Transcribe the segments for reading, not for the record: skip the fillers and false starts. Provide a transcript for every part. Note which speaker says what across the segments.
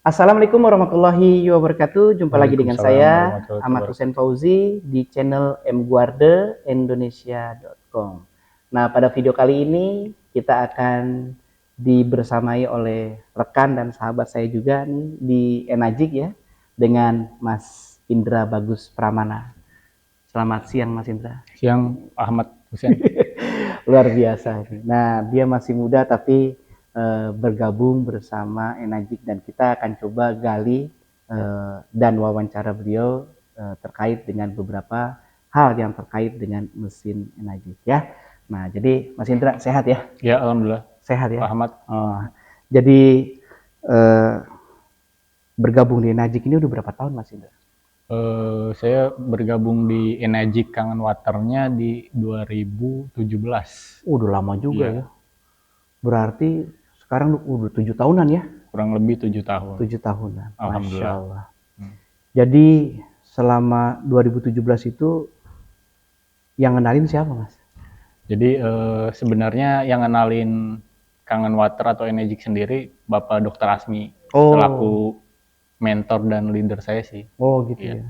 Speaker 1: Assalamualaikum warahmatullahi wabarakatuh. Jumpa lagi dengan
Speaker 2: Waalaikumsalam
Speaker 1: saya,
Speaker 2: warahmatullahi
Speaker 1: Ahmad
Speaker 2: wabarakatuh.
Speaker 1: Hussein Fauzi di channel mguardeindonesia.com. Nah, pada video kali ini kita akan dibersamai oleh rekan dan sahabat saya juga nih di Enajik ya, dengan Mas Indra Bagus Pramana. Selamat siang Mas Indra.
Speaker 2: Siang Ahmad Hussein.
Speaker 1: Luar biasa. Nah, dia masih muda tapi bergabung bersama Enajik dan kita akan coba gali dan wawancara beliau terkait dengan beberapa hal yang terkait dengan mesin Enajik ya. Nah, jadi Mas Indra sehat ya?
Speaker 2: Ya, alhamdulillah.
Speaker 1: Sehat
Speaker 2: Pak
Speaker 1: ya?
Speaker 2: Ahmad.
Speaker 1: Oh, jadi eh, bergabung di Enajik ini udah berapa tahun Mas Indra?
Speaker 2: Saya bergabung di Enajik Kangen Waternya di 2017.
Speaker 1: Udah lama juga
Speaker 2: Iya.
Speaker 1: ya. Berarti sekarang udah 7 tahunan ya?
Speaker 2: Kurang lebih 7 tahun.
Speaker 1: 7 tahunan. Masya
Speaker 2: Alhamdulillah.
Speaker 1: Allah. Jadi selama 2017 itu yang ngenalin siapa Mas?
Speaker 2: Jadi sebenarnya yang ngenalin Kangen Water atau Enajik sendiri Bapak Dr. Asmi selaku mentor dan leader saya sih.
Speaker 1: Oh gitu
Speaker 2: Iya.
Speaker 1: ya.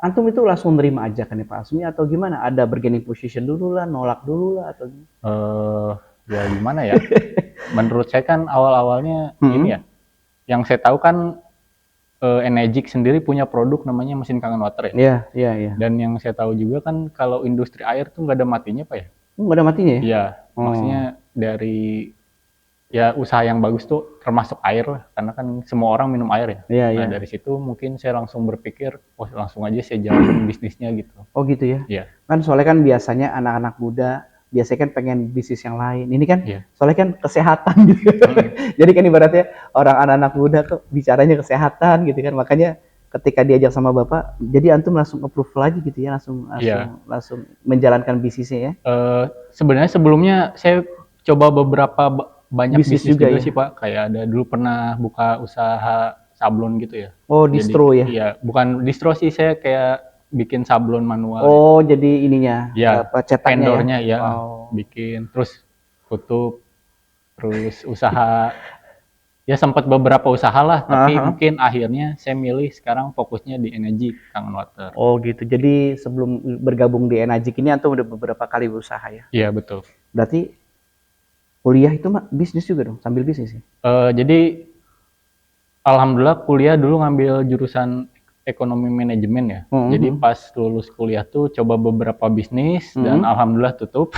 Speaker 1: Antum itu langsung nerima ajakan Pak Asmi atau gimana? Ada bargaining position dulu lah, nolak dulu lah atau
Speaker 2: Ya gimana ya? Menurut saya kan awal-awalnya ini ya, yang saya tahu kan Enajik sendiri punya produk namanya mesin Kangen Water ya.
Speaker 1: Iya, iya, iya.
Speaker 2: Dan yang saya tahu juga kan kalau industri air tuh nggak ada matinya Pak ya.
Speaker 1: Nggak ada matinya ya?
Speaker 2: Iya, maksudnya dari ya usaha yang bagus tuh termasuk air lah, karena kan semua orang minum air ya.
Speaker 1: Iya,
Speaker 2: Nah
Speaker 1: iya.
Speaker 2: dari situ mungkin saya langsung berpikir, oh langsung aja saya jalanin bisnisnya gitu.
Speaker 1: Oh gitu ya?
Speaker 2: Iya,
Speaker 1: Kan soalnya kan biasanya anak-anak muda biasanya kan pengen bisnis yang lain. Ini kan
Speaker 2: iya.
Speaker 1: soalnya kan kesehatan gitu. Jadi kan ibaratnya orang anak-anak muda tuh bicaranya kesehatan gitu kan. Makanya ketika diajak sama Bapak, jadi antum langsung approve lagi gitu ya,
Speaker 2: Iya.
Speaker 1: langsung menjalankan bisnisnya ya.
Speaker 2: Sebenarnya sebelumnya saya coba beberapa banyak
Speaker 1: Bisnis
Speaker 2: bisnis
Speaker 1: juga
Speaker 2: juga
Speaker 1: ya?
Speaker 2: sih Pak. Kayak ada dulu pernah buka usaha sablon gitu ya.
Speaker 1: Oh,
Speaker 2: Jadi
Speaker 1: distro ya?
Speaker 2: iya, bukan distro sih, saya kayak bikin sablon manual.
Speaker 1: Oh, jadi ininya,
Speaker 2: Ya,
Speaker 1: cetaknya ya?
Speaker 2: vendornya ya,
Speaker 1: Wow.
Speaker 2: bikin terus tutup, terus usaha ya sempat beberapa usaha lah, tapi mungkin akhirnya saya milih sekarang fokusnya di Enajik Kangen Water.
Speaker 1: Oh gitu. Jadi sebelum bergabung di Enajik ini antum udah beberapa kali berusaha ya?
Speaker 2: Iya betul.
Speaker 1: Berarti kuliah itu mah bisnis juga dong, sambil bisnis ya?
Speaker 2: Jadi alhamdulillah kuliah dulu ngambil jurusan ekonomi manajemen ya. Jadi pas lulus kuliah tuh coba beberapa bisnis dan alhamdulillah tutup.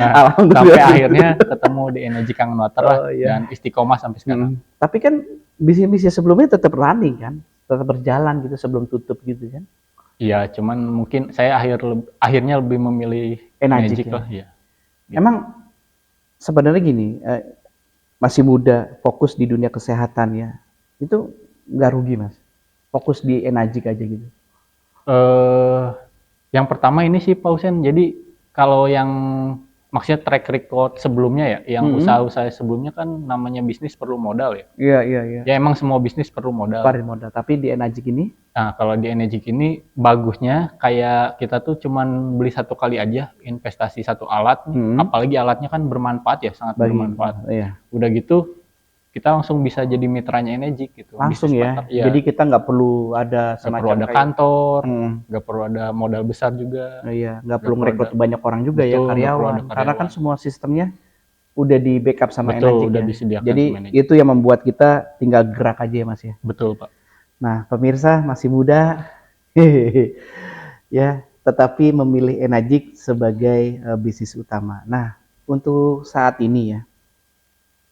Speaker 2: Nah, sampai akhirnya ketemu di Enajik Kangen Water lah dan istiqomah sampai sekarang.
Speaker 1: Tapi kan bisnis-bisnis sebelumnya tetap running kan? Tetap berjalan gitu sebelum tutup gitu kan?
Speaker 2: Iya, cuman mungkin saya akhirnya lebih memilih
Speaker 1: Enajik
Speaker 2: Enajik
Speaker 1: ya?
Speaker 2: lah ya.
Speaker 1: Emang sebenarnya gini, masih muda, fokus di dunia kesehatan ya, itu nggak rugi Mas? Fokus di Enajik aja gitu.
Speaker 2: Yang pertama ini sih Pak Husen, jadi kalau yang maksudnya track record sebelumnya ya, yang usaha-usaha sebelumnya kan namanya bisnis perlu modal ya.
Speaker 1: Iya, iya, iya.
Speaker 2: Ya emang semua bisnis perlu modal.
Speaker 1: Keluarin modal, tapi di Enajik ini?
Speaker 2: Nah kalau di Enajik ini bagusnya kayak kita tuh cuman beli satu kali aja investasi satu alat nih, apalagi alatnya kan bermanfaat ya, sangat bermanfaat.
Speaker 1: Iya.
Speaker 2: Udah gitu kita langsung bisa jadi mitranya Enajik gitu.
Speaker 1: Langsung ya.
Speaker 2: Ya.
Speaker 1: Jadi kita nggak perlu ada
Speaker 2: Nggak perlu
Speaker 1: semacam
Speaker 2: ada kantor,
Speaker 1: Hmm.
Speaker 2: nggak perlu ada modal besar juga.
Speaker 1: Iya, nggak perlu merekrut banyak orang juga ya,
Speaker 2: Betul, nggak perlu ada
Speaker 1: karyawan. Karena kan semua sistemnya udah di backup sama
Speaker 2: Betul,
Speaker 1: Enajik
Speaker 2: udah
Speaker 1: ya.
Speaker 2: disediakan
Speaker 1: Jadi
Speaker 2: sama Enajik.
Speaker 1: itu yang membuat kita tinggal gerak aja ya Mas ya.
Speaker 2: Betul Pak.
Speaker 1: Nah, pemirsa masih muda, ya, tetapi memilih Enajik sebagai bisnis utama. Nah, untuk saat ini ya,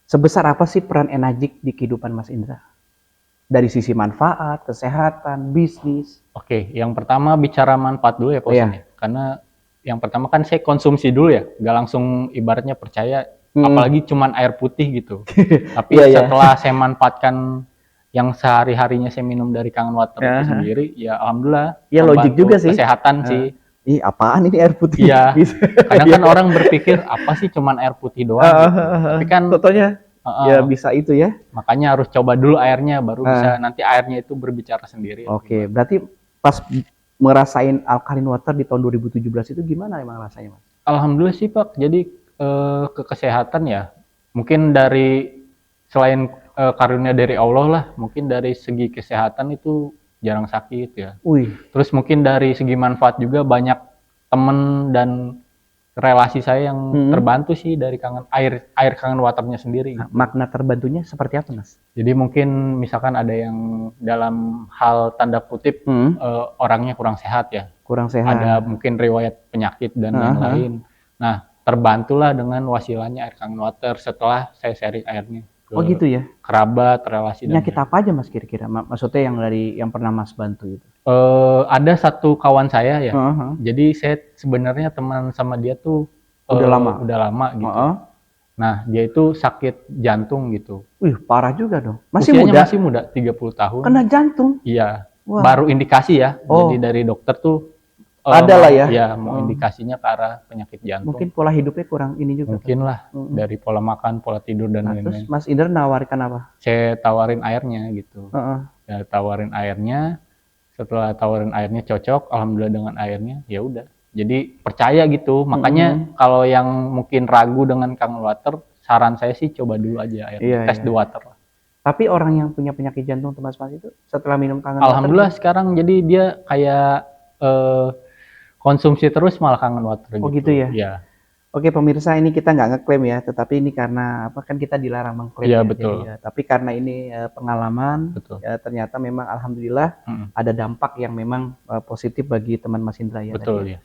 Speaker 1: sebesar apa sih peran Enajik di kehidupan Mas Indra? Dari sisi manfaat, kesehatan, bisnis.
Speaker 2: Oke, yang pertama bicara manfaat dulu ya Pak
Speaker 1: Iya.
Speaker 2: Husen ya. Karena yang pertama kan saya konsumsi dulu ya, nggak langsung ibaratnya percaya, apalagi cuman air putih gitu. Tapi
Speaker 1: Iya,
Speaker 2: setelah saya manfaatkan yang sehari-harinya saya minum dari Kangen Water itu sendiri, ya alhamdulillah
Speaker 1: Ya logik
Speaker 2: membantu
Speaker 1: juga sih.
Speaker 2: kesehatan sih.
Speaker 1: Ih, apaan ini air putih?
Speaker 2: Iya.
Speaker 1: Gitu.
Speaker 2: Kadang kan orang berpikir apa sih cuman air putih doang gitu. Tapi kan
Speaker 1: Contohnya ya bisa itu ya.
Speaker 2: makanya harus coba dulu airnya, baru bisa nanti airnya itu berbicara sendiri.
Speaker 1: Oke, berarti pas ngerasain alkaline water di tahun 2017 itu gimana emang rasanya Mas?
Speaker 2: Alhamdulillah sih Pak, jadi ke kesehatan ya, mungkin dari selain karunia dari Allah lah. Mungkin dari segi kesehatan itu jarang sakit ya.
Speaker 1: Wih,
Speaker 2: Terus mungkin dari segi manfaat juga banyak temen dan relasi saya yang terbantu sih dari air kangen waternya sendiri.
Speaker 1: Nah, makna terbantunya seperti apa, Mas?
Speaker 2: Jadi mungkin misalkan ada yang dalam hal tanda kutip orangnya kurang sehat ya.
Speaker 1: Kurang sehat.
Speaker 2: Ada mungkin riwayat penyakit dan lain-lain. Nah, terbantulah dengan wasilanya air kangen water setelah saya sharing airnya ke
Speaker 1: Oh gitu ya.
Speaker 2: kerabat, relasi dan
Speaker 1: Penyakit apa aja Mas kira-kira? Maksudnya yang pernah Mas bantu itu?
Speaker 2: ada satu kawan saya ya.
Speaker 1: Heeh.
Speaker 2: Jadi saya sebenarnya teman sama dia tuh
Speaker 1: Udah lama.
Speaker 2: udah lama gitu.
Speaker 1: Heeh.
Speaker 2: Nah, dia itu sakit jantung gitu.
Speaker 1: Wih, parah juga dong. Masih
Speaker 2: Usianya
Speaker 1: muda.
Speaker 2: masih muda, 30 tahun.
Speaker 1: Kena jantung.
Speaker 2: Iya.
Speaker 1: Wah.
Speaker 2: Baru indikasi ya.
Speaker 1: Oh.
Speaker 2: Jadi dari dokter tuh
Speaker 1: Ada lah ya.
Speaker 2: Iya, mau indikasinya ke arah penyakit jantung.
Speaker 1: Mungkin pola hidupnya kurang ini juga.
Speaker 2: Mungkin lah dari pola makan, pola tidur dan
Speaker 1: Nah, terus
Speaker 2: lain-lain.
Speaker 1: Mas Indra nawarkan apa?
Speaker 2: Saya tawarin airnya gitu.
Speaker 1: Heeh.
Speaker 2: Ya, tawarin airnya. Setelah tawarin airnya cocok, alhamdulillah dengan airnya, ya udah. Jadi percaya gitu. Makanya kalau yang mungkin ragu dengan Kangen Water, saran saya sih coba dulu aja air test the water.
Speaker 1: Tapi orang yang punya penyakit jantung Mas itu setelah minum Kangen
Speaker 2: Alhamdulillah
Speaker 1: Water,
Speaker 2: sekarang jadi dia kayak konsumsi terus malah Kangen Water
Speaker 1: oh gitu ya?
Speaker 2: Iya.
Speaker 1: Oke pemirsa, ini kita nggak ngeklaim ya, tetapi ini karena apa kan kita dilarang mengklaim.
Speaker 2: Iya,
Speaker 1: ya,
Speaker 2: betul.
Speaker 1: Jadi, ya. Tapi karena ini pengalaman,
Speaker 2: Betul.
Speaker 1: ya, ternyata memang alhamdulillah ada dampak yang memang positif bagi teman Mas Indra ya.
Speaker 2: Betul
Speaker 1: tadi.
Speaker 2: ya.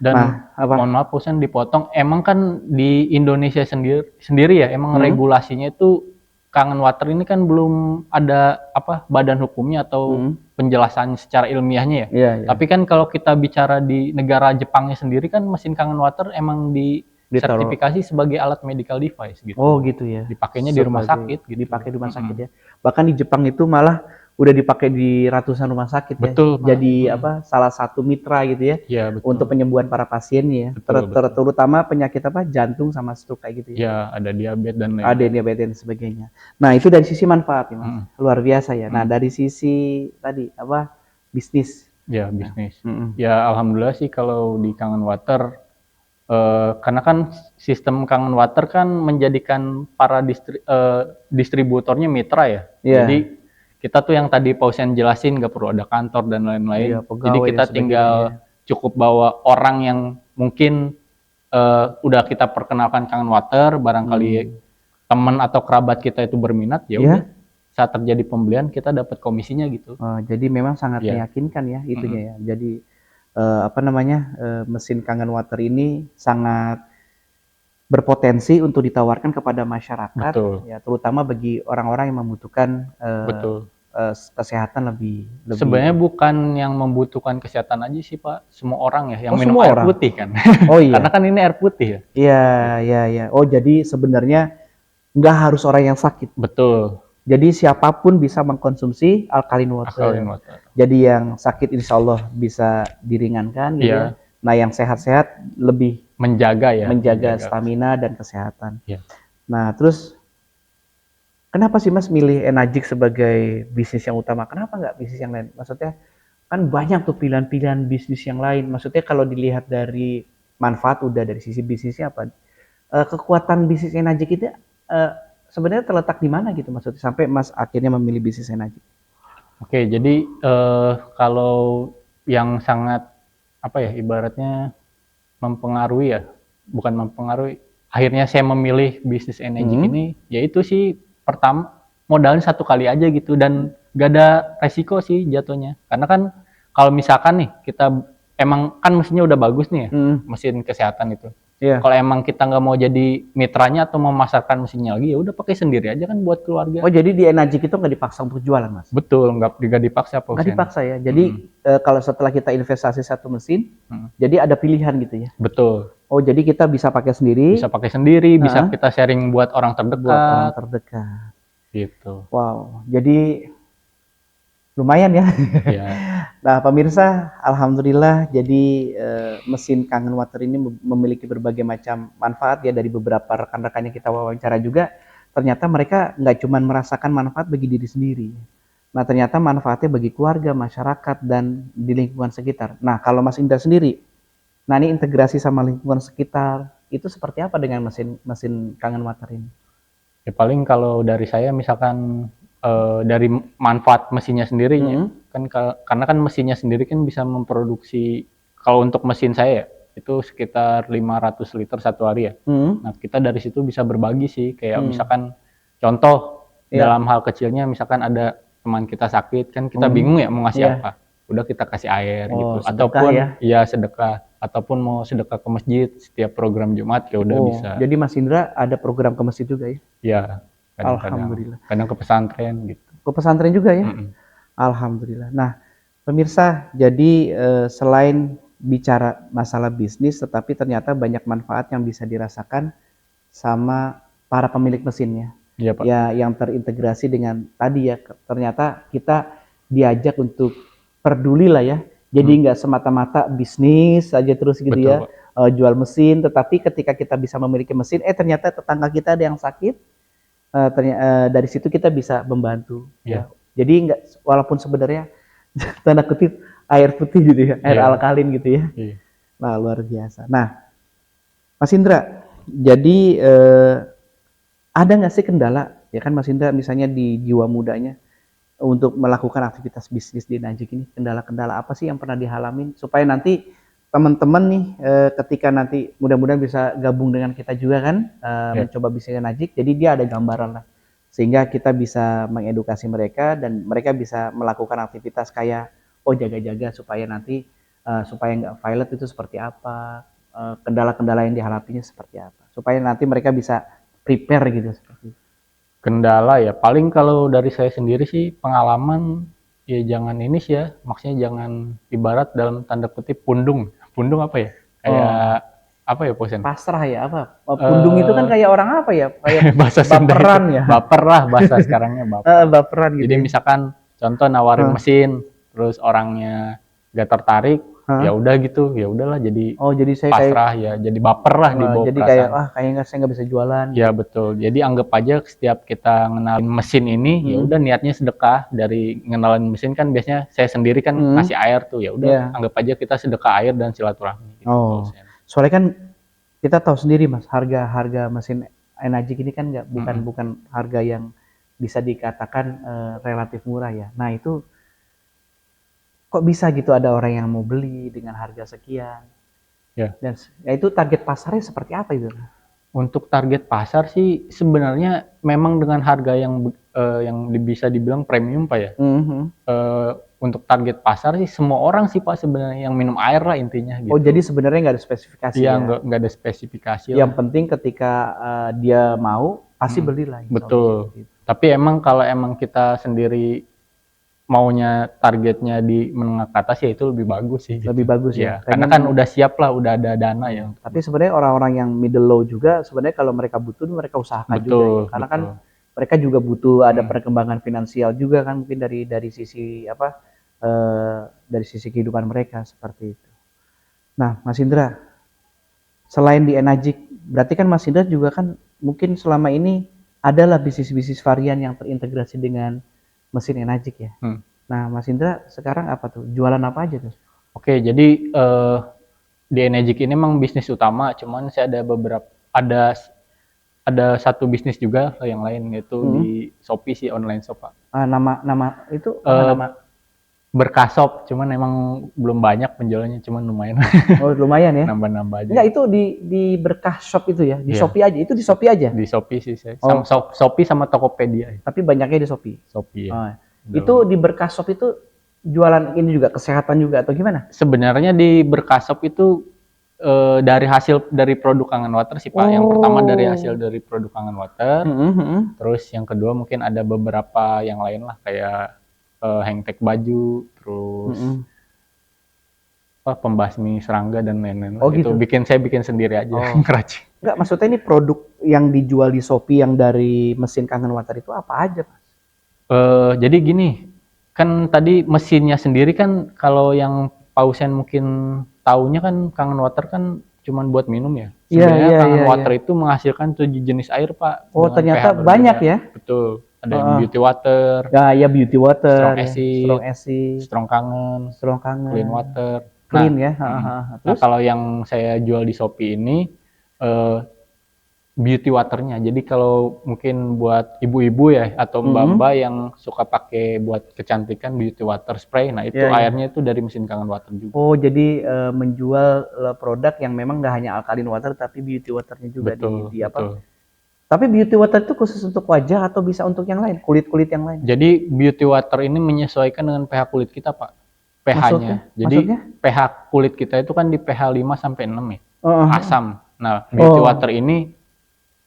Speaker 2: Dan mohon maaf Pusen dipotong, emang kan di Indonesia sendiri ya, emang regulasinya itu Kangen Water ini kan belum ada apa badan hukumnya atau penjelasan secara ilmiahnya ya.
Speaker 1: Iya, iya.
Speaker 2: Tapi kan kalau kita bicara di negara Jepangnya sendiri kan mesin Kangen Water emang sertifikasi sebagai alat medical device gitu.
Speaker 1: Oh gitu ya.
Speaker 2: Dipakainya di rumah sakit gitu.
Speaker 1: Dipakai di rumah sakit ya. Bahkan di Jepang itu malah udah dipakai di ratusan rumah sakit ya.
Speaker 2: Betul,
Speaker 1: jadi apa salah satu mitra gitu ya.
Speaker 2: Iya, betul.
Speaker 1: Untuk penyembuhan para pasiennya. Terutama penyakit apa jantung sama stroke kayak gitu ya.
Speaker 2: Iya, ada diabetes dan lain-lain.
Speaker 1: Ada diabetes dan sebagainya. Nah, itu dari sisi manfaat ya, Mas. Luar biasa ya. Nah, dari sisi tadi apa? Bisnis.
Speaker 2: Ya, bisnis. Ya, alhamdulillah sih kalau di Kangen Water karena kan sistem Kangen Water kan menjadikan para distributornya mitra ya. Jadi kita tuh yang tadi Pausen jelasin nggak perlu ada kantor dan lain-lain. Jadi kita tinggal cukup bawa orang yang mungkin udah kita perkenalkan Kangen Water, barangkali teman atau kerabat kita itu berminat, ya udah saat terjadi pembelian kita dapat komisinya gitu.
Speaker 1: Jadi memang sangat meyakinkan ya itunya ya. Jadi mesin Kangen Water ini sangat berpotensi untuk ditawarkan kepada masyarakat, ya terutama bagi orang-orang yang membutuhkan kesehatan lebih.
Speaker 2: Sebenarnya bukan yang membutuhkan kesehatan aja sih Pak, semua orang ya yang minum air putih kan.
Speaker 1: Oh iya.
Speaker 2: Karena kan ini air putih ya.
Speaker 1: Iya. Oh jadi sebenarnya nggak harus orang yang sakit.
Speaker 2: Betul.
Speaker 1: Jadi siapapun bisa mengkonsumsi alkaline water. Jadi yang sakit insya Allah bisa diringankan gitu ya. Nah yang sehat-sehat lebih menjaga stamina dan kesehatan. Nah terus kenapa sih Mas milih Enagic sebagai bisnis yang utama? Kenapa nggak bisnis yang lain? Maksudnya kan banyak tuh pilihan-pilihan bisnis yang lain. Maksudnya kalau dilihat dari manfaat udah, dari sisi bisnisnya apa? Kekuatan bisnis Enagic itu sebenarnya terletak di mana gitu maksudnya sampai Mas akhirnya memilih bisnis Enagic?
Speaker 2: Oke, jadi kalau yang sangat apa ya ibaratnya mempengaruhi ya, bukan mempengaruhi. Akhirnya saya memilih bisnis Enagic ini, yaitu sih pertama modalnya satu kali aja gitu dan gak ada resiko sih jatuhnya. Karena kan kalau misalkan nih kita emang kan mesinnya udah bagus nih ya, mesin kesehatan itu. Kalau emang kita nggak mau jadi mitranya atau memasarkan mesinnya lagi, ya udah pakai sendiri aja kan buat keluarga.
Speaker 1: Oh jadi di Enagic itu nggak dipaksa untuk jualan Mas?
Speaker 2: Betul, nggak dipaksa Pak.
Speaker 1: Nggak dipaksa ya. Jadi kalau setelah kita investasi satu mesin, jadi ada pilihan gitu ya.
Speaker 2: Betul.
Speaker 1: Oh jadi kita bisa pakai sendiri.
Speaker 2: Bisa pakai sendiri, bisa kita sharing buat orang terdekat.
Speaker 1: Buat orang terdekat.
Speaker 2: Gitu.
Speaker 1: Wow. Jadi lumayan ya. Nah pemirsa, alhamdulillah jadi mesin Kangen Water ini memiliki berbagai macam manfaat ya dari beberapa rekan-rekan yang kita wawancara juga. Ternyata mereka nggak cuma merasakan manfaat bagi diri sendiri. Nah ternyata manfaatnya bagi keluarga, masyarakat, dan di lingkungan sekitar. Nah kalau Mas Indra sendiri, nah ini integrasi sama lingkungan sekitar, itu seperti apa dengan mesin Kangen Water ini?
Speaker 2: Ya paling kalau dari saya misalkan dari manfaat mesinnya sendirinya, kan karena kan mesinnya sendiri kan bisa memproduksi, kalau untuk mesin saya ya, itu sekitar 500 liter satu hari ya. Nah kita dari situ bisa berbagi sih, kayak misalkan contoh dalam hal kecilnya, misalkan ada teman kita sakit, kan kita bingung ya mau ngasih
Speaker 1: Iya.
Speaker 2: apa. Udah kita kasih air
Speaker 1: Oh,
Speaker 2: gitu,
Speaker 1: sedekah
Speaker 2: ataupun
Speaker 1: ya.
Speaker 2: ya sedekah, ataupun mau sedekah ke masjid setiap program Jumat ya udah
Speaker 1: Oh,
Speaker 2: bisa.
Speaker 1: jadi Mas Indra ada program ke masjid juga ya?
Speaker 2: Ya kadang-kadang,
Speaker 1: Alhamdulillah.
Speaker 2: kadang ke pesantren gitu.
Speaker 1: Ke pesantren juga ya?
Speaker 2: Mm-mm.
Speaker 1: Alhamdulillah. Nah, pemirsa, jadi selain bicara masalah bisnis, tetapi ternyata banyak manfaat yang bisa dirasakan sama para pemilik mesinnya.
Speaker 2: Iya Pak.
Speaker 1: Ya, yang terintegrasi dengan tadi ya, ternyata kita diajak untuk peduli lah ya. Jadi nggak semata-mata bisnis aja terus gitu
Speaker 2: Betul,
Speaker 1: ya,
Speaker 2: Pak.
Speaker 1: jual mesin. Tetapi ketika kita bisa memiliki mesin, ternyata tetangga kita ada yang sakit, dari situ kita bisa membantu.
Speaker 2: Iya.
Speaker 1: Ya. Jadi nggak, walaupun sebenarnya tanda kutip air putih gitu ya, air
Speaker 2: Iya.
Speaker 1: alkalin gitu ya.
Speaker 2: Iya.
Speaker 1: Nah, luar biasa. Nah, Mas Indra, jadi ada nggak sih kendala ya kan Mas Indra misalnya di jiwa mudanya untuk melakukan aktivitas bisnis di Najik ini, kendala-kendala apa sih yang pernah dihalamin supaya nanti teman-teman nih ketika nanti mudah-mudahan bisa gabung dengan kita juga kan
Speaker 2: Iya.
Speaker 1: mencoba bisnis Najik, jadi dia ada gambaran lah sehingga kita bisa mengedukasi mereka dan mereka bisa melakukan aktivitas kayak oh jaga-jaga supaya nanti supaya nggak violet itu seperti apa, kendala-kendala yang dihadapinya seperti apa, supaya nanti mereka bisa prepare gitu seperti itu.
Speaker 2: Kendala ya, paling kalau dari saya sendiri sih pengalaman ya jangan ini sih ya, maksudnya jangan ibarat dalam tanda kutip pundung. Pundung apa ya? Kayak apa ya Posen?
Speaker 1: Pasrah ya apa? Pundung itu kan kayak orang apa ya? Kayak
Speaker 2: bahasa Sunda
Speaker 1: baperan
Speaker 2: itu.
Speaker 1: ya.
Speaker 2: Baper lah bahasa sekarangnya baper.
Speaker 1: Baperan gitu.
Speaker 2: Jadi
Speaker 1: ya.
Speaker 2: misalkan contoh nawarin
Speaker 1: Hah.
Speaker 2: mesin, terus orangnya gak tertarik,
Speaker 1: Hah?
Speaker 2: ya udah gitu, ya udahlah jadi
Speaker 1: Oh, jadi saya
Speaker 2: pasrah ya, jadi baper lah di bawah
Speaker 1: jadi
Speaker 2: perasaan.
Speaker 1: kayak kayaknya saya nggak bisa jualan.
Speaker 2: Ya betul. Jadi anggap aja setiap kita ngenalin mesin ini, ya udah niatnya sedekah. Dari ngenalin mesin kan biasanya saya sendiri kan ngasih air tuh, ya udah
Speaker 1: Iya.
Speaker 2: anggap aja kita sedekah air dan silaturahmi. Gitu,
Speaker 1: Oh, soalnya kan kita tahu sendiri Mas, harga mesin Enagic ini kan nggak bukan harga yang bisa dikatakan relatif murah ya. Nah itu kok bisa gitu ada orang yang mau beli dengan harga sekian?
Speaker 2: Ya.
Speaker 1: Dan itu target pasarnya seperti apa itu?
Speaker 2: Untuk target pasar sih sebenarnya memang dengan harga yang bisa dibilang premium Pak ya. Untuk target pasar sih semua orang sih Pak sebenarnya yang minum air lah intinya gitu.
Speaker 1: Oh jadi sebenarnya nggak ada spesifikasi
Speaker 2: Iya,
Speaker 1: ya?
Speaker 2: nggak ada spesifikasi
Speaker 1: Yang
Speaker 2: lah.
Speaker 1: penting ketika dia mau pasti belilah.
Speaker 2: Betul. Tapi emang kalau emang kita sendiri maunya targetnya di menengah ke atas ya itu lebih bagus sih.
Speaker 1: Lebih bagus ya.
Speaker 2: Karena kan udah siap lah, udah ada dana ya.
Speaker 1: Tapi sebenarnya orang-orang yang middle low juga sebenarnya kalau mereka butuh mereka usahakan juga ya. Karena kan mereka juga butuh ada perkembangan finansial juga kan mungkin dari sisi apa dari sisi kehidupan mereka seperti itu. Nah, Mas Indra, selain di Enagic, berarti kan Mas Indra juga kan mungkin selama ini adalah bisnis-bisnis varian yang terintegrasi dengan mesin Enagic ya. Nah, Mas Indra sekarang apa tuh? Jualan apa aja tuh?
Speaker 2: Oke, jadi di Enagic ini memang bisnis utama, cuman saya ada beberapa ada satu bisnis juga yang lain yaitu di Shopee sih, online shop Pak.
Speaker 1: Nama itu nama
Speaker 2: Berkasop, cuman emang belum banyak penjualannya, cuman lumayan.
Speaker 1: Oh, lumayan ya.
Speaker 2: Nambah-nambah aja.
Speaker 1: Enggak, itu di Berkah Shop itu ya, di Shopee aja. Itu di Shopee aja.
Speaker 2: Di Shopee sih saya. Sama Shopee sama Tokopedia.
Speaker 1: Tapi banyaknya di Shopee.
Speaker 2: Shopee ya.
Speaker 1: Oh, itu di Berkah Shop itu jualan ini juga kesehatan juga atau gimana?
Speaker 2: Sebenarnya di Berkah Shop itu dari hasil dari produk Kangen Water sih Pak. Yang pertama dari hasil dari produk Kangen Water. Terus yang kedua mungkin ada beberapa yang lain lah kayak hangtag baju, terus pembasmi serangga dan lain-lain.
Speaker 1: Oh,
Speaker 2: itu
Speaker 1: gitu.
Speaker 2: saya bikin sendiri aja, ngeracik.
Speaker 1: Enggak, maksudnya ini produk yang dijual di Shopee yang dari mesin Kangen Water itu apa aja, Mas?
Speaker 2: Jadi gini, kan tadi mesinnya sendiri kan kalau yang Pausen mungkin taunya kan Kangen Water kan cuman buat minum ya. Sebenarnya Kangen Water itu menghasilkan 7 jenis air Pak.
Speaker 1: Oh, ternyata banyak ya?
Speaker 2: Betul. Ada yang beauty water,
Speaker 1: ya beauty water,
Speaker 2: strong acid, strong kangen, clean water.
Speaker 1: Clean ya.
Speaker 2: Nah, kalau yang saya jual di Shopee ini beauty waternya. Jadi kalau mungkin buat ibu-ibu ya atau mbak-mbak yang suka pakai buat kecantikan beauty water spray, nah itu airnya itu dari mesin Kangen Water juga.
Speaker 1: Oh, jadi menjual produk yang memang nggak hanya alkaline water tapi beauty waternya juga
Speaker 2: Betul,
Speaker 1: di apa?
Speaker 2: betul.
Speaker 1: Tapi beauty water itu khusus untuk wajah atau bisa untuk yang lain, kulit-kulit yang lain?
Speaker 2: Jadi beauty water ini menyesuaikan dengan pH kulit kita, Pak. pH-nya. Jadi pH kulit kita itu kan di pH 5 sampai 6 ya. Asam. Nah, beauty water ini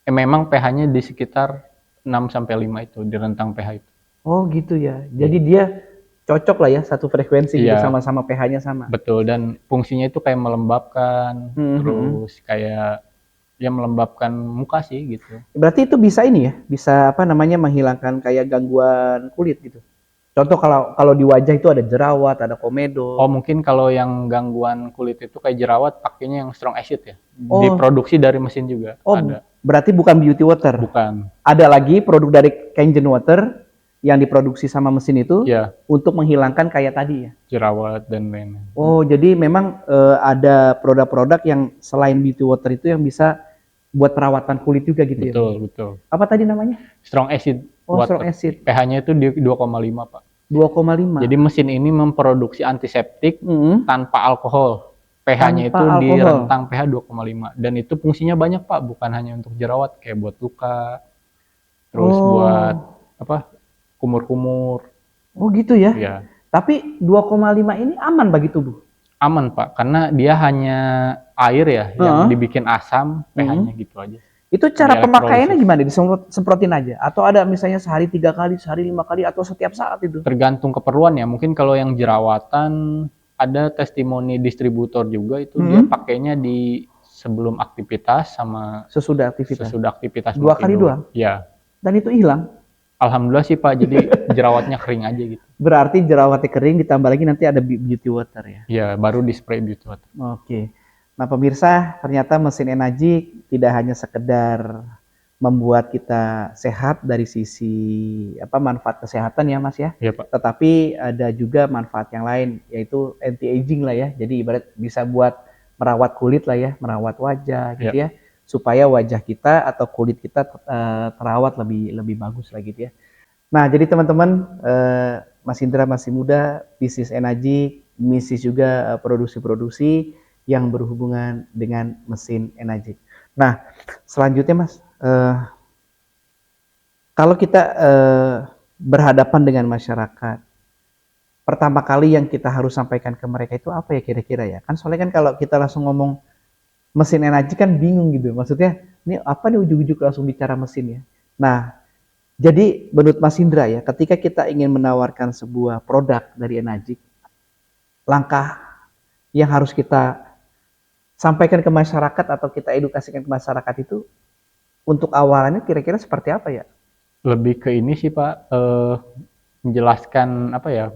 Speaker 2: memang pH-nya di sekitar 6 sampai 5 itu, di rentang pH itu.
Speaker 1: Oh, gitu ya. Jadi dia cocok lah ya, satu frekuensi gitu, sama-sama pH-nya sama.
Speaker 2: Betul, dan fungsinya itu kayak melembabkan, terus kayak ya melembabkan muka sih gitu.
Speaker 1: Berarti itu bisa ini ya, bisa apa namanya menghilangkan kayak gangguan kulit gitu. Contoh kalau di wajah itu ada jerawat, ada komedo.
Speaker 2: Oh, mungkin kalau yang gangguan kulit itu kayak jerawat pakainya yang strong acid ya. Diproduksi dari mesin juga. Ada.
Speaker 1: Berarti bukan beauty water.
Speaker 2: Bukan.
Speaker 1: Ada lagi produk dari Kangen Water yang diproduksi sama mesin itu untuk menghilangkan kayak tadi ya.
Speaker 2: Jerawat dan lain-lain.
Speaker 1: Oh, jadi memang ada produk-produk yang selain beauty water itu yang bisa buat perawatan kulit juga gitu.
Speaker 2: Betul, ya? Betul.
Speaker 1: Apa tadi namanya?
Speaker 2: Strong acid.
Speaker 1: Oh, strong acid.
Speaker 2: pH-nya itu di 2,5, Pak.
Speaker 1: 2,5.
Speaker 2: Jadi mesin ini memproduksi antiseptik tanpa alkohol. pH-nya itu di rentang pH 2,5 dan itu fungsinya banyak, Pak, bukan hanya untuk jerawat, kayak buat luka. Terus buat apa? Kumur-kumur.
Speaker 1: Oh, gitu ya.
Speaker 2: Iya.
Speaker 1: Tapi 2,5 ini aman bagi tubuh.
Speaker 2: Aman, Pak, karena dia hanya air ya yang dibikin asam, pH-nya gitu aja.
Speaker 1: Itu cara pemakaiannya gimana? Disemprotin aja? Atau ada misalnya sehari 3 kali, sehari 5 kali, atau setiap saat itu?
Speaker 2: Tergantung keperluan ya. Mungkin kalau yang jerawatan, ada testimoni distributor juga itu dia pakainya di sebelum aktivitas sama
Speaker 1: sesudah aktivitas.
Speaker 2: Sesudah aktivitas
Speaker 1: 2 kali doang?
Speaker 2: Iya.
Speaker 1: Dan itu hilang?
Speaker 2: Alhamdulillah sih, Pak. Jadi jerawatnya kering aja gitu.
Speaker 1: Berarti jerawatnya kering, ditambah lagi nanti ada beauty water ya?
Speaker 2: Iya, baru di spray beauty water.
Speaker 1: Oke. Nah, pemirsa, ternyata mesin Enagic tidak hanya sekedar membuat kita sehat dari sisi manfaat kesehatan ya, Mas ya.
Speaker 2: Iya, Pak.
Speaker 1: Tetapi ada juga manfaat yang lain, yaitu anti aging lah ya. Jadi ibarat bisa buat merawat kulit lah ya, merawat wajah gitu ya, supaya wajah kita atau kulit kita terawat lebih bagus lah gitu ya. Nah, jadi teman-teman, Mas Indra masih muda, bisnis Enagic, bisnis juga produksi-produksi yang berhubungan dengan mesin Enagic. Nah, selanjutnya Mas, kalau kita berhadapan dengan masyarakat, pertama kali yang kita harus sampaikan ke mereka itu apa ya kira-kira ya? Kan soalnya kan kalau kita langsung ngomong mesin Enagic kan bingung gitu. Maksudnya, ini apa nih ujuk-ujuk langsung bicara mesin ya? Nah, jadi menurut Mas Indra ya, ketika kita ingin menawarkan sebuah produk dari Enagic, langkah yang harus kita sampaikan ke masyarakat atau kita edukasikan ke masyarakat itu untuk awalannya kira-kira seperti apa ya?
Speaker 2: Lebih ke ini sih, Pak, menjelaskan apa ya,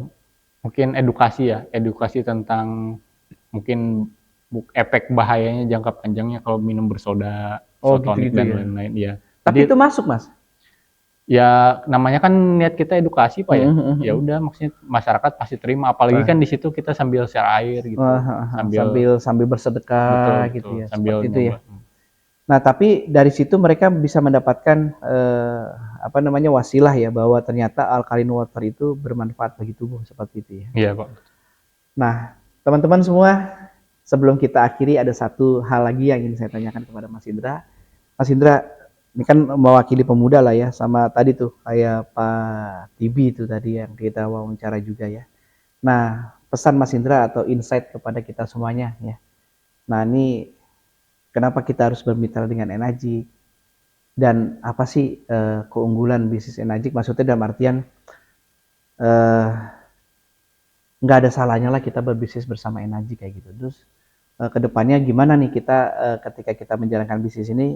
Speaker 2: mungkin edukasi tentang mungkin efek bahayanya jangka panjangnya kalau minum bersoda, isotonik dan lain-lain ya.
Speaker 1: Tapi itu masuk, Mas?
Speaker 2: Ya namanya kan niat kita edukasi, Pak ya. Ya udah, maksudnya masyarakat pasti terima, apalagi kan di situ kita sambil share air gitu.
Speaker 1: Sambil bersedekah gitu ya.
Speaker 2: Sambil
Speaker 1: itu ya. Nah, tapi dari situ mereka bisa mendapatkan wasilah ya bahwa ternyata alkaline water itu bermanfaat bagi tubuh seperti itu ya.
Speaker 2: Iya, Pak.
Speaker 1: Nah, teman-teman semua, sebelum kita akhiri ada satu hal lagi yang ingin saya tanyakan kepada Mas Indra. Mas Indra, ini kan mewakili pemuda lah ya, sama tadi tuh kayak Pak Tibi itu tadi yang kita wawancara juga ya. Nah, pesan Mas Indra atau insight kepada kita semuanya ya. Nah, ini kenapa kita harus bermitra dengan Enagic dan apa sih keunggulan bisnis Enagic? Maksudnya dalam artian nggak ada salahnya lah kita berbisnis bersama Enagic kayak gitu. Terus kedepannya gimana nih kita ketika kita menjalankan bisnis ini,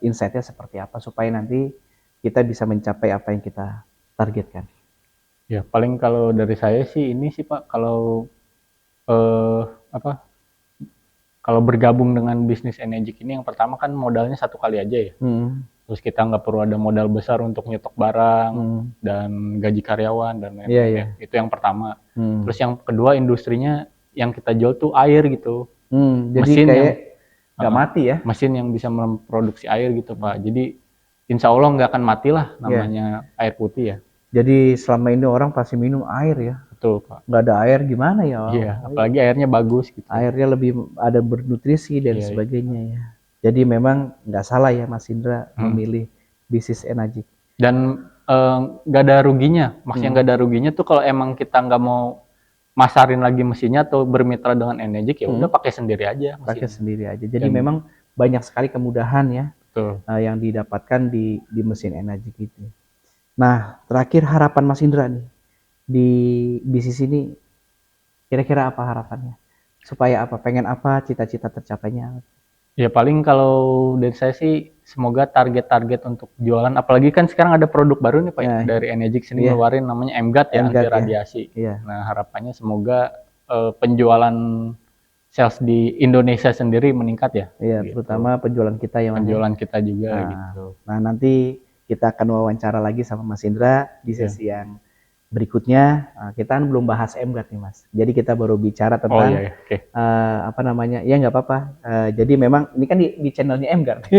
Speaker 1: insight-nya seperti apa supaya nanti kita bisa mencapai apa yang kita targetkan?
Speaker 2: Ya paling kalau dari saya sih ini sih, Pak, kalau kalau bergabung dengan bisnis Enagic ini yang pertama kan modalnya 1 kali aja ya. Terus kita nggak perlu ada modal besar untuk nyetok barang dan gaji karyawan dan lain-lain. Itu yang pertama. Terus yang kedua, industrinya yang kita jual tuh air gitu.
Speaker 1: Jadi kayak nggak mati ya.
Speaker 2: Mesin yang bisa memproduksi air gitu Pak. Jadi insya Allah nggak akan mati lah namanya air putih ya.
Speaker 1: Jadi selama ini orang pasti minum air ya.
Speaker 2: Betul Pak.
Speaker 1: Nggak ada air gimana ya?
Speaker 2: Iya, apalagi airnya bagus gitu.
Speaker 1: Airnya lebih ada bernutrisi dan sebagainya ya. Jadi memang nggak salah ya Mas Indra memilih bisnis Enagic.
Speaker 2: Dan nggak ada ruginya. Maksudnya nggak ada ruginya tuh kalau emang kita nggak mau masarin lagi mesinnya atau bermitra dengan Enagic ya udah pakai sendiri aja.
Speaker 1: Pakai sendiri aja. Jadi memang banyak sekali kemudahan ya.
Speaker 2: Betul.
Speaker 1: Yang didapatkan di mesin Enagic itu. Nah, terakhir harapan Mas Indra nih di bisnis ini, kira-kira apa harapannya? Supaya apa? Pengen apa? Cita-cita tercapainya?
Speaker 2: Ya paling kalau dari saya sih semoga target-target untuk jualan, apalagi kan sekarang ada produk baru nih Pak dari Enagic sini ngeluarin namanya MGUT ya, anti radiasi. Nah harapannya semoga penjualan sales di Indonesia sendiri meningkat ya.
Speaker 1: Iya, gitu. Terutama penjualan kita ya.
Speaker 2: Penjualan kita juga gitu.
Speaker 1: Nah nanti kita akan wawancara lagi sama Mas Indra di sesi yang berikutnya. Kita kan belum bahas MGUT nih Mas. Jadi kita baru bicara tentang apa namanya? Ya nggak apa-apa. Jadi memang ini kan di channelnya MGUT.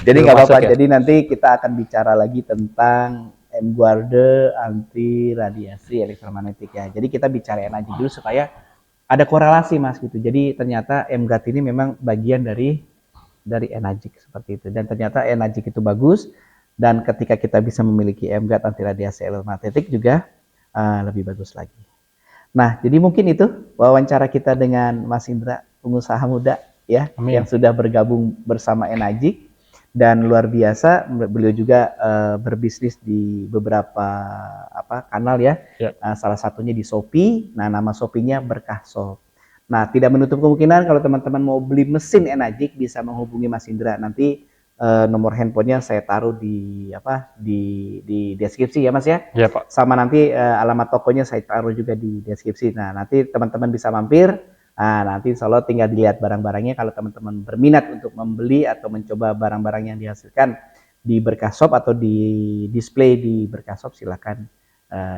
Speaker 1: Jadi nggak apa-apa. Ya? Jadi nanti kita akan bicara lagi tentang MGUARD anti radiasi elektromagnetik ya. Jadi kita bicara Enagic dulu supaya ada korelasi Mas gitu. Jadi ternyata MGUT ini memang bagian dari Enagic seperti itu. Dan ternyata Enagic itu bagus. Dan ketika kita bisa memiliki MGUT anti radiasi elektromagnetik juga lebih bagus lagi. Nah, jadi mungkin itu wawancara kita dengan Mas Indra, pengusaha muda ya, yang sudah bergabung bersama Enagic. Dan luar biasa, beliau juga berbisnis di beberapa kanal ya. Salah satunya di Shopee. Nah, nama Shopee-nya Berkah Shop. Nah, tidak menutup kemungkinan kalau teman-teman mau beli mesin Enagic bisa menghubungi Mas Indra. Nanti nomor handphonenya saya taruh di deskripsi ya Mas ya.
Speaker 2: Iya Pak.
Speaker 1: Sama nanti alamat tokonya saya taruh juga di deskripsi. Nah nanti teman-teman bisa mampir. Nah nanti insya Allah tinggal dilihat barang-barangnya. Kalau teman-teman berminat untuk membeli atau mencoba barang-barang yang dihasilkan di Berkah Shop atau di display di Berkah Shop silakan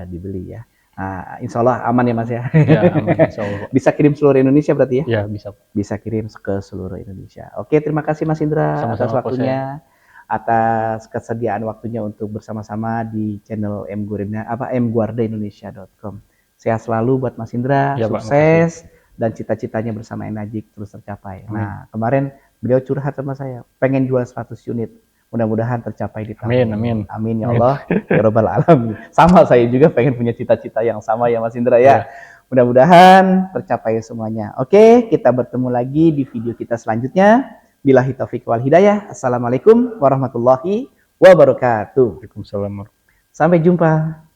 Speaker 1: dibeli ya. Nah, insya Allah aman ya Mas ya.
Speaker 2: Ya aman, insya Allah.
Speaker 1: Bisa kirim seluruh Indonesia berarti ya?
Speaker 2: Ya bisa.
Speaker 1: Bisa kirim ke seluruh Indonesia. Oke, terima kasih Mas Indra atas waktunya, atas kesediaan waktunya untuk bersama-sama di channel mguardaindonesia.com. Sehat selalu buat Mas Indra, sukses dan cita-citanya bersama Enagic terus tercapai. Amin. Nah, kemarin beliau curhat sama saya, pengen jual 100 unit. Mudah-mudahan tercapai di tahun ini.
Speaker 2: Amin.
Speaker 1: Amin ya Allah. Ya Rabbal Alamin. Sama saya juga pengen punya cita-cita yang sama ya Mas Indra ya. Mudah-mudahan tercapai semuanya. Oke, kita bertemu lagi di video kita selanjutnya. Billahi taufiq wal hidayah. Assalamualaikum warahmatullahi wabarakatuh.
Speaker 2: Waalaikumsalam.
Speaker 1: Sampai jumpa.